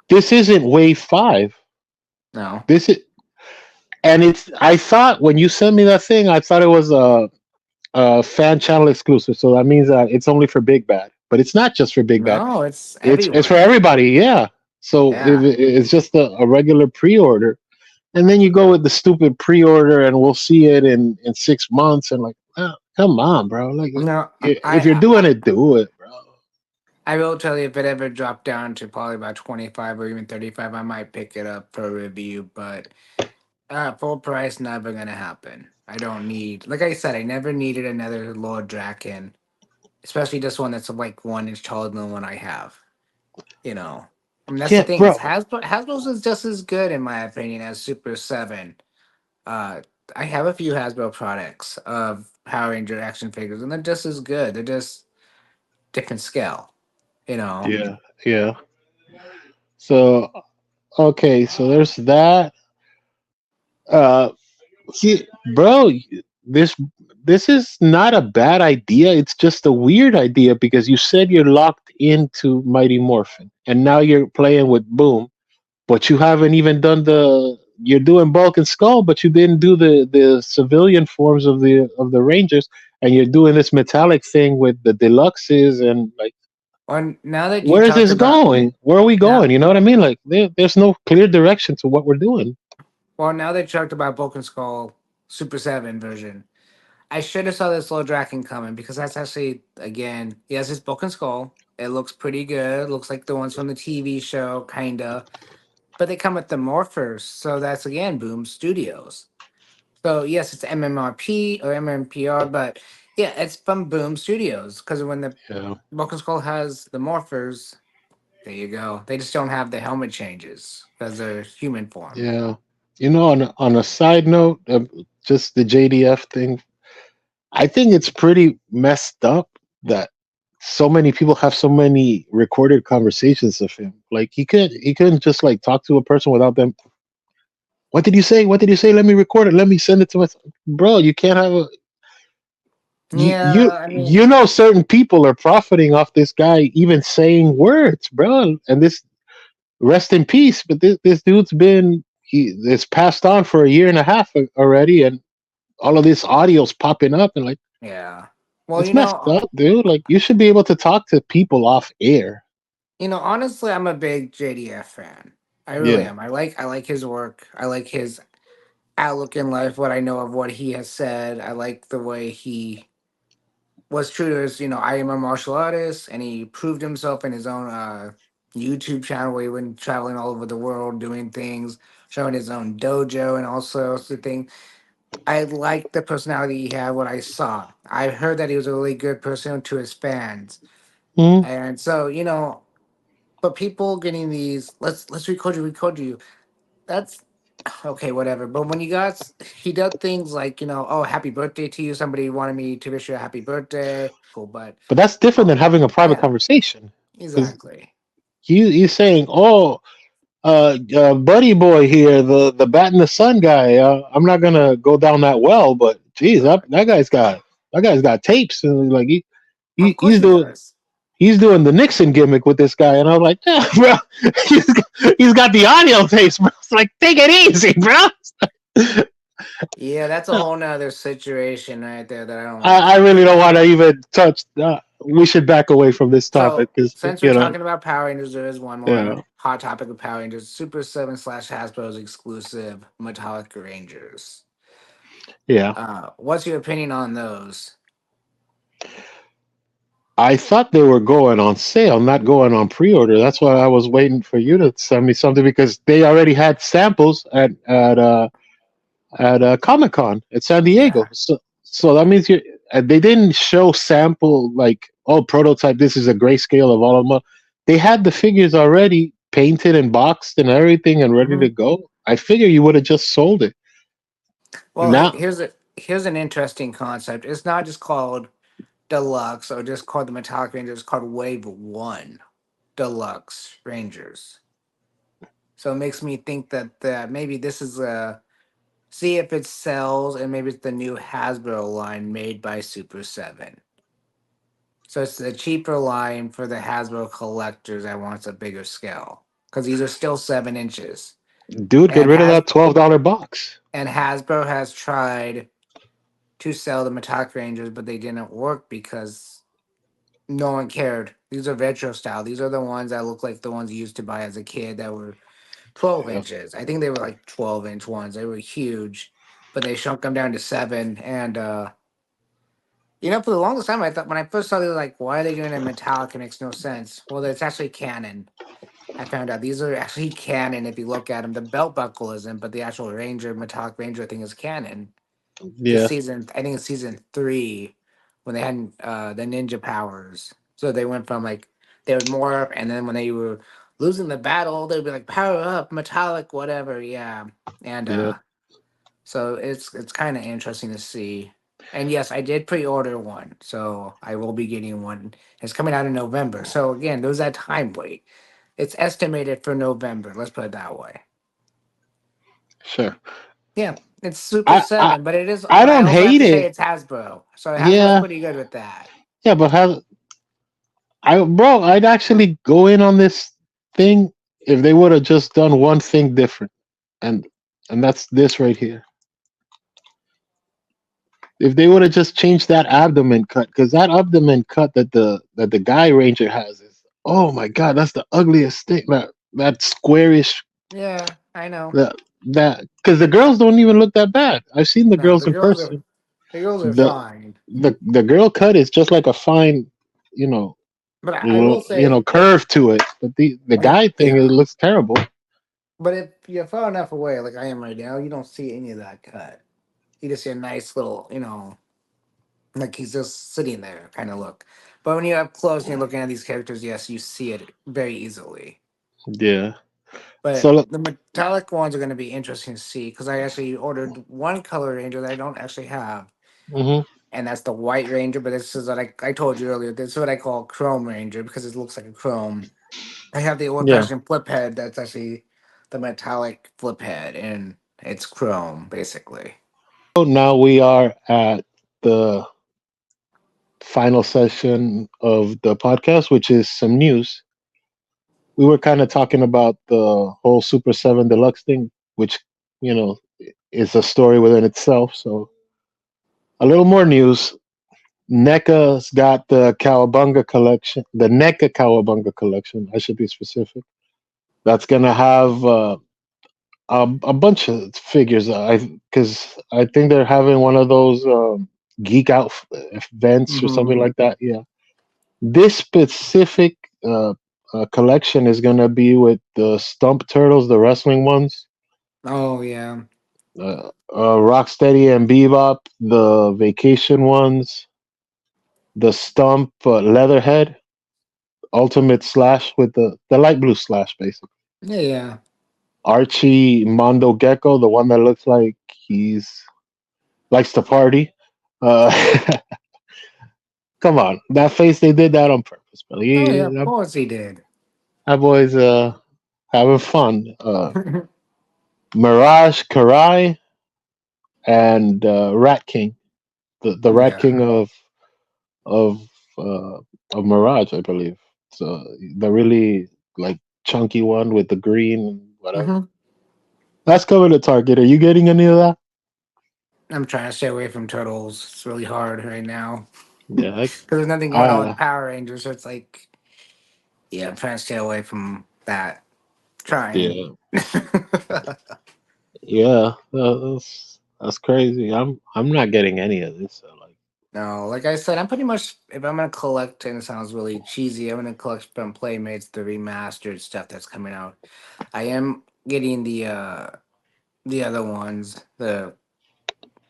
This isn't Wave Five. No, This is, and it's. I thought when you sent me that thing, I thought it was a fan channel exclusive. So that means that it's only for Big Bad, but it's not just for Big Bad. no, it's It's for everywhere. everybody. Yeah. So if Yeah. it's just a regular pre-order, and then you go with the stupid pre-order, and we'll see it in 6 months, and like, oh, come on, bro. Like, No, if you're doing it, do it, bro. I will tell you if it ever dropped down to probably about 25 or even 35, I might pick it up for a review, but full price never gonna happen. I don't need, like I said, I never needed another Lord Draken, especially this one that's like 1 inch taller than the one I have. You know, I mean that's the Yeah, thing is bro. Hasbro's is just as good in my opinion as Super Seven. Uh, I have a few Hasbro products of Power Ranger action figures, and they're just as good. They're just different scale. You know. Yeah, yeah. So okay, so there's that. Uh, see, bro, this this is not a bad idea. It's just a weird idea because you said you're locked into Mighty Morphin, and now you're playing with Boom, but you haven't even done the. You're doing Bulk and Skull, but you didn't do the civilian forms of the Rangers, and you're doing this metallic thing with the deluxes, and like, Well, now that you where is talked this about going? Where are we now, going? You know what I mean? Like, there's no clear direction to what we're doing. well, now that you talked about Broken Skull Super Seven version, I should have saw this little dragon coming because that's actually again, yes, it's Broken Skull. It looks pretty good. Looks like the ones from the TV show, kinda. But they come with the morphers, so that's again Boom Studios. So yes, it's MMRP or MMPR, but yeah, it's from Boom Studios because when the Yeah, Broken Skull has the morphers, there you go. They just don't have the helmet changes because they're human form. yeah. You know, on a side note, just the JDF thing, I think it's pretty messed up that so many people have so many recorded conversations of him. Like, he couldn't just like talk to a person without them. What did you say? What did you say? Let me record it. Let me send it to my bro. You can't have a you you Yeah, I mean, you know certain people are profiting off this guy even saying words, bro. And this, rest in peace. But this dude's been, it's passed on for a year and a half already, and all of this audio's popping up, and like, yeah. Well, it's messed up, dude. Like, you should be able to talk to people off air. honestly, I'm a big JDF fan. I really Yeah. am. I like his work. I like his outlook in life. What I know of what he has said. I like the way he was true to his. I am a martial artist, and he proved himself in his own YouTube channel where he went traveling all over the world doing things, showing his own dojo and all sorts of things. I liked the personality he had. What I saw, I heard that he was a really good person to his fans, Mhm. and so but people getting these, let's record you. That's okay, whatever. But when he did things like oh, happy birthday to you. Somebody wanted me to wish you a happy birthday. Cool, but But that's different oh, than having a private yeah, conversation. Because exactly. he's saying, "Oh, buddy boy here, the bat in the sun guy. I'm not gonna go down that well, but geez, that, Right. that guy's got tapes, and like, he Of course he's he doing does. he's doing the Nixon gimmick with this guy." And I was like, "Yeah, bro, he's got the audio tapes, bro. It's like, take it easy, bro." Yeah, that's a whole nother situation right there that I don't want to I talk really don't want about. to even touch. We should back away from this topic So because, since we're talking about Power Rangers, there is one more yeah, hot topic of Power Rangers: Super Seven slash Hasbro's exclusive Metallic Rangers. yeah. What's your opinion on those? I thought they were going on sale, not going on pre-order. That's why I was waiting for you to send me something, because they already had samples at Comic Con at San Yeah. Diego. So that means they didn't show sample like, oh, prototype. This is a grayscale of all of them. They had the figures already painted and boxed and everything and ready to Mhm. go. I figure you would have just sold it Well, now. here's an interesting concept. It's not just called Deluxe or just called the Metallic Rangers. It's called Wave One Deluxe Rangers. So it makes me think that maybe this is a see if it sells, and maybe it's the new Hasbro line made by Super Seven. So it's a cheaper line for the Hasbro collectors that wants a bigger scale because these are still 7 inches. Dude, get And rid of that $12 box. Hasbro has tried to sell the Metallic Rangers, but they didn't work because no one cared. These are retro style. These are the ones that look like the ones you used to buy as a kid that were 12 Yeah, inches. I think they were like 12-inch ones. They were huge, but they shrunk them down to 7. And for the longest time, I thought when I first saw, they were like, "Why are they doing a metallic? It makes no sense." Well, it's actually canon. I found out these are actually canon if you look at them. The belt buckle isn't, but the actual Ranger metallic Ranger thing is canon. It's yeah, I think it's season 3 when they had the ninja powers. So they went from like they would morph, and then when they were losing the battle, they'd be like power up, metallic, whatever. Yeah, and yeah. so it's kind of interesting to see. And yes, I did pre-order one, so I will be getting one. It's coming out in November. So again, there's that time wait. It's estimated for November. Let's put it that way. Sure. Yeah, it's Super I I Seven, but it is. I But I don't also have hate to say it. it's Hasbro. So Hasbro's Yeah, pretty good with that. yeah, but I'd actually go in on this thing if they would have just done one thing different, and and that's this right here. If they would have just changed that abdomen cut, because that abdomen cut that the guy ranger has is, oh my god, that's the ugliest thing. That squarish, Yeah, I know. that that because the girls don't even look that bad. I've seen the No, girls in person. the girls are The fine. the girl cut is just like a fine, you know, But I will say, curve to it. But the guy thing, it yeah. looks terrible. But if you're far enough away, like I am right now, you don't see any of that cut. You just see a nice little, like he's just sitting there kind of look. But when you're up close and you're looking at these characters, yes, you see it very easily. Yeah. So But look, the metallic ones are going to be interesting to see because I actually ordered one color ranger that I don't actually have, hmm and that's the white ranger. But this is what I told you earlier. This is what I call chrome ranger because it looks like a chrome. I have the old yeah. fashioned flip head that's actually the metallic flip head, and it's chrome basically. So now we are at the final session of the podcast, which is some news. We were kind of talking about the whole Super 7 Deluxe thing, which, you know, is a story within itself. So a little more news. NECA's got the Cowabunga collection, the NECA Cowabunga collection, I should be specific. That's going to have a bunch of figures. Because I think they're having one of those geek out events or something Hmm. like that. Yeah. This specific collection is gonna be with the Stump Turtles, the wrestling ones, Oh yeah. Rocksteady and Bebop, the Vacation ones, the Stump Leatherhead, Ultimate Slash with the light blue Slash, basically. Yeah, yeah. Archie Mondo Gecko, the one that looks like he's likes to party. Uh, come on, that face, they did that on purpose, but Oh yeah, of course he did. that boy's having fun. Mirage Karai and Rat King, the Rat King Yeah. of uh, of Mirage, I believe. So the really like chunky one with the green and whatever. Hmm. That's coming to Target. Are you getting any of that? I'm trying to stay away from turtles. It's really hard right now because Yeah, there's nothing I, going on with Power Rangers. So it's like, yeah, I'm trying to stay away from that. Trying. yeah, yeah. That's crazy. I'm not getting any of this. So like, No, like I said, I'm pretty much if I'm gonna collect, and it sounds really cheesy, I'm gonna collect from Playmates the remastered stuff that's coming out. I am getting the other ones, the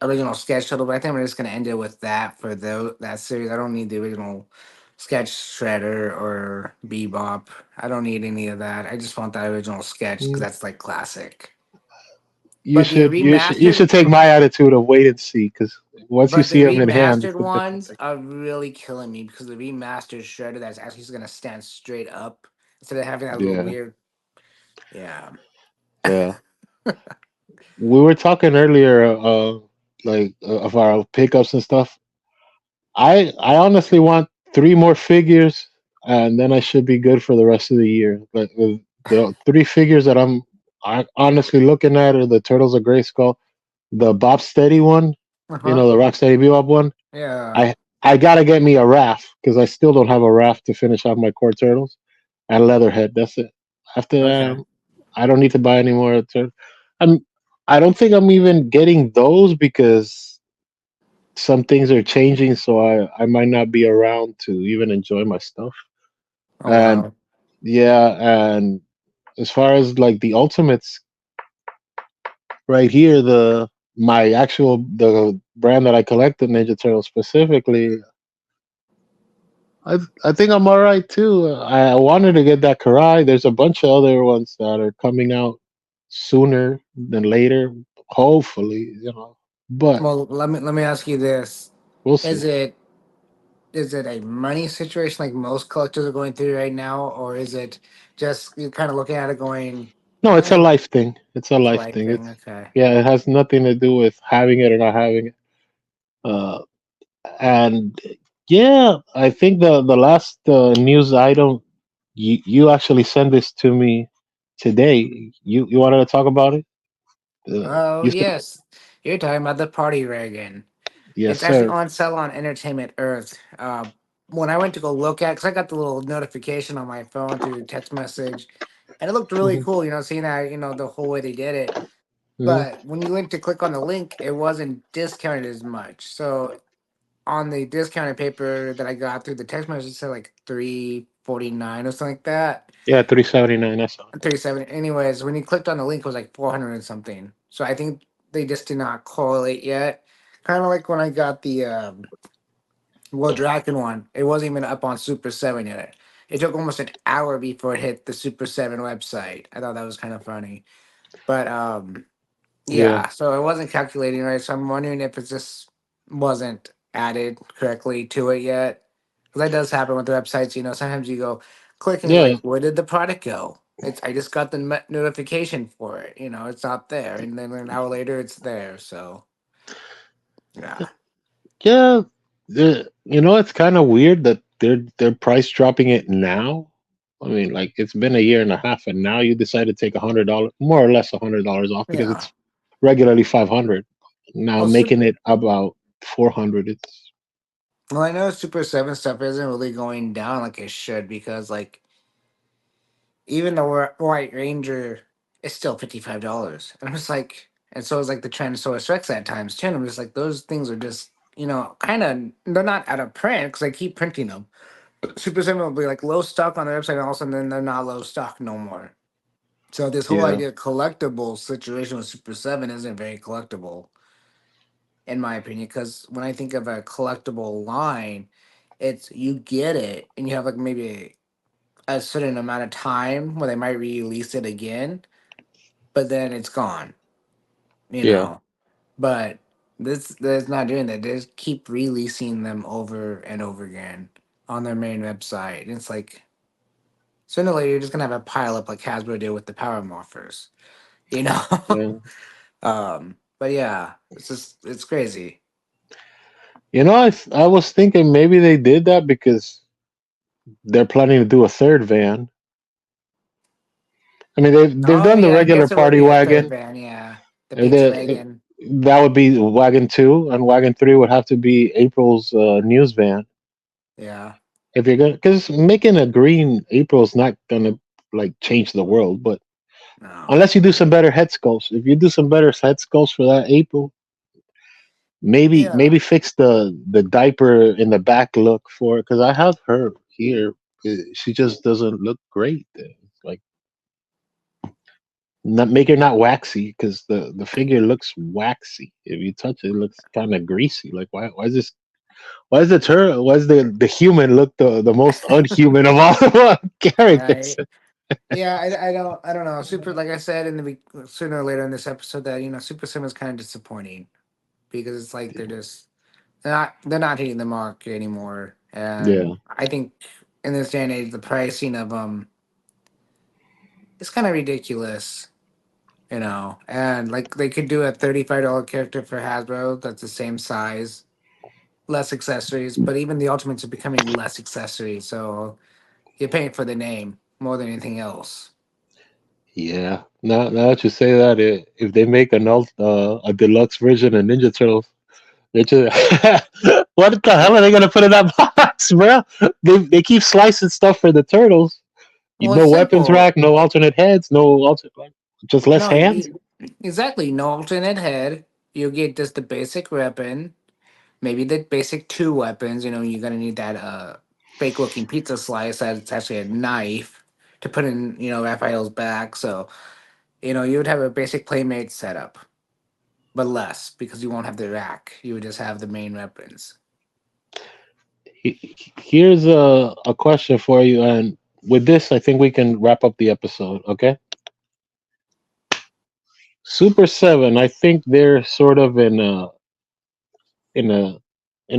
original sketch total, but I think we're just gonna end it with that for that series. I don't need the original sketch shredder or bebop. I don't need any of that. I just want that original sketch because mm, that's like classic. you But the should you remastered should take my attitude of wait and see because once you But the see them in hand, remastered it's a different ones thing. are really killing me because the remastered shredder that's actually just gonna stand straight up instead of having that little Yeah, weird. Yeah. yeah. We were talking earlier, of our pickups and stuff. I honestly want three more figures, and then I should be good for the rest of the year. But the three figures that I honestly looking at are the Turtles of Grayskull, the Bob Steady one, Uh huh. the Rocksteady Bebop one. Yeah. I gotta get me a raft because I still don't have a raft to finish off my core turtles and Leatherhead. That's it. After Okay. that, I don't need to buy any more. I'm. I don't think I'm even getting those because some things are changing, so I might not be around to even enjoy my stuff. Oh And wow. yeah, and as far as like the ultimates, right here, the brand that I collected, Ninja Turtles specifically, I think I'm all right too. I wanted to get that Karai. There's a bunch of other ones that are coming out sooner than later, hopefully, But Well, let me ask you this: we'll Is see. it is it a money situation like most collectors are going through right now, or is it just you're kind of looking at it going, No, it's a eh, life thing. It's a it's a life life thing. thing? It's Okay. Yeah, it has nothing to do with having it or not having it. Uh, and yeah, I think the last news item, you actually sent this to me today. You wanted to talk about it? Oh You said yes, you're talking about the party wagon. Yes, It's actually sir. on sale on Entertainment Earth. When I went to go look at, because I got the little notification on my phone through text message, and it looked really Hmm. cool. Seeing that, the whole way they did it. Hmm. But when you went to click on the link, it wasn't discounted as much. So on the discounted paper that I got through the text message, it said like 349 or something like that. Yeah, 379. That's all. 37. Anyways, when you clicked on the link, it was like 400 and something. So I think they just did not correlate yet. Kind of like when I got the Dragon one, it wasn't even up on Super 7 yet. It took almost an hour before it hit the Super 7 website. I thought that was kind of funny. But Yeah, yeah, so it wasn't calculating right. So I'm wondering if it just wasn't added correctly to it yet. Because that does happen with the websites. Sometimes you go click and you're yeah, like, where did the product go? I just got the notification for it. It's not there, and then an hour later, it's there. So yeah, yeah. It's kind of weird that they're price dropping it now. I mean, like it's been a year and a half, and now you decide to take $100, more or less $100 off because yeah. it's regularly 500. Now Well, making it about 400. It's I know Super 7 stuff isn't really going down like it should because like even the White Ranger is still $55. And I'm just like, and so is like the Tyrannosaurus Rex at times too. And I'm just like, those things are just, kind of, they're not out of print because I keep printing them. Super 7 will be like low stock on their website and all of a sudden then they're not low stock no more. So this whole yeah, idea of collectible situation with Super 7 isn't very collectible, in my opinion, because when I think of a collectible line, it's you get it and you have like maybe a certain amount of time where they might release it again, but then it's gone, you yeah, know. But this not doing that. They just keep releasing them over and over again on their main website. And it's like sooner or later you're just gonna have a pile up like Hasbro did with the Power Morphers, you know. yeah. But yeah, it's crazy. I was thinking maybe they did that because they're planning to do a third van. I mean, they've Oh done the yeah, I regular guess it would party be a third wagon. van, yeah. The Uh, Beach The, Wagon. that would be wagon two, and wagon three would have to be April's news van. Yeah. If you're gonna, because making a green April's not gonna like change the world, but No. unless you do some better head sculpts, if you do some better head sculpts for that April, maybe Yeah. fix the diaper in the back look for, because I have her here. She just doesn't look great. Like, not make her not waxy, because the figure looks waxy. If you touch it, it looks kind of greasy. Like, why is this? Why is the human look the most unhuman of all the characters? Right. Yeah, I don't know. Super, like I said in the sooner or later in this episode, that Super Sim is kind of disappointing because it's like they're not hitting the mark anymore, and Yeah, I think in this day and age, the pricing of them is kind of ridiculous, and like they could do a $35 character for Hasbro that's the same size, less accessories, but even the Ultimates are becoming less accessories, so you're paying for the name more than anything else. yeah. Now that you say that, if they make a deluxe version of Ninja Turtles, they just what the hell are they gonna put in that box, bro? They keep slicing stuff for the turtles. Well, No it's weapons simple. rack, no alternate heads, no alternate, like, just less No, hands. exactly. No alternate head. You get just the basic weapon, maybe the basic two weapons. You're gonna need that fake looking pizza slice that's actually a knife to put in, Raphael's back. So, you would have a basic playmate setup, but less because you won't have the rack. You would just have the main weapons. Here's a question for you, and with this, I think we can wrap up the episode. Okay, Super Seven. I think they're sort of in a in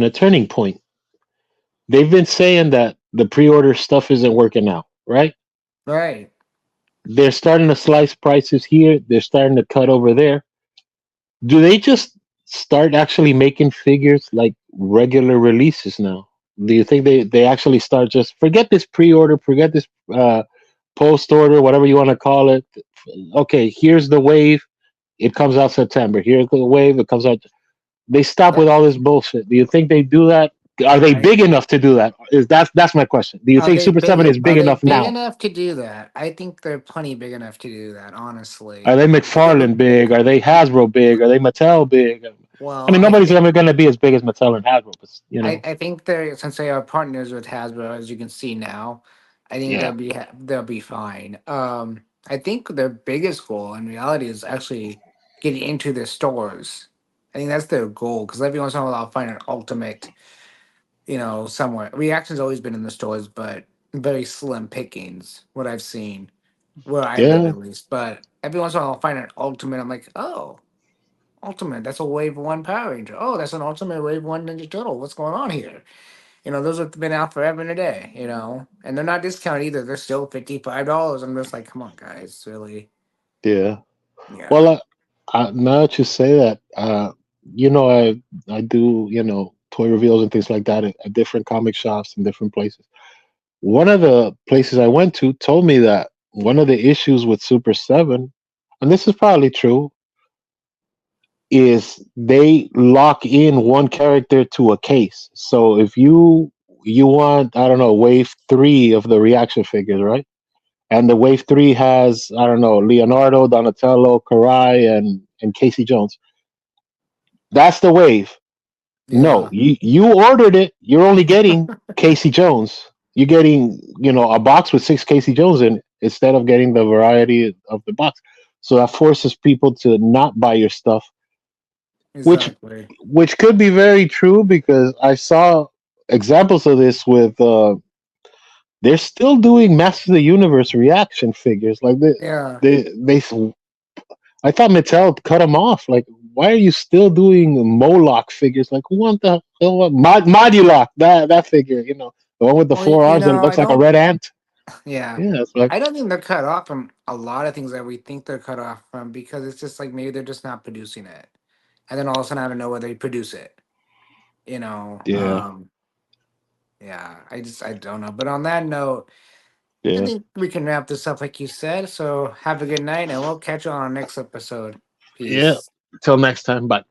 a turning point. They've been saying that the pre-order stuff isn't working out, right? Right. They're starting to slice prices here. They're starting to cut over there. Do they just start actually making figures like regular releases now? Do you think they actually start, just forget this pre-order, forget this uh, post-order, whatever you want to call it? Okay, here's the wave. It comes out September. Here's the wave. It comes out. they stop with That all this bullshit? Do you think they do that? Are they I big enough to do that? Is that's my question. Do you think Super Seven is are big they enough big now? enough to do that? I think they're plenty big enough to do that. Are Honestly, they if they McFarlane would, big? Are they Hasbro big? Are they Mattel big? I well, mean, nobody's ever going to be as big as Mattel and Hasbro, but you know, I think they're since they are partners with Hasbro, as you can see now. I think yeah, they'll be fine. I think their biggest goal in reality is actually getting into their stores. I think that's their goal because every once in a while I'll find an ultimate, somewhere. Reaction's always been in the stores, but very slim pickings. What I've seen where I live, yeah, at least. But every once in a while I'll find an ultimate. I'm like, oh, ultimate. That's a Wave One Power Ranger. Oh, that's an ultimate Wave One Ninja Turtle. What's going on here? Those have been out forever and a day, and they're not discounted either. They're still $55. I'm just like, come on, guys, really? yeah. Yeah. Well, now that you say that, you know, I do toy reveals and things like that at different comic shops and different places. One of the places I went to told me that one of the issues with Super Seven, and this is probably true, is they lock in one character to a case. So if you want, I don't know, wave three of the reaction figures, right? And the wave three has, I don't know, Leonardo, Donatello, Karai, and Casey Jones. That's the wave. No, Yeah. you ordered it. You're only getting Casey Jones. You're getting, a box with six Casey Jones in it instead of getting the variety of the box. So that forces people to not buy your stuff, which Exactly. which could be very true because I saw examples of this with they're still doing Master of the Universe reaction figures. Like Yeah. they I thought Mattel cut them off. Like, why are you still doing Moloch figures? Like, who want the hell? Modulok, that figure, the one with the Well, four arms that I looks like a don't. red ant. Yeah. Yeah, it's like, I don't think they're cut off from a lot of things that we think they're cut off from because it's just like maybe they're just not producing it, and then all of a sudden out of nowhere they produce it. You know. yeah, Um. Yeah. I don't know. But on that note, I yeah, think we can wrap this up like you said. So have a good night, and we'll catch you on our next episode. yeah. Peace. Till next time, bye.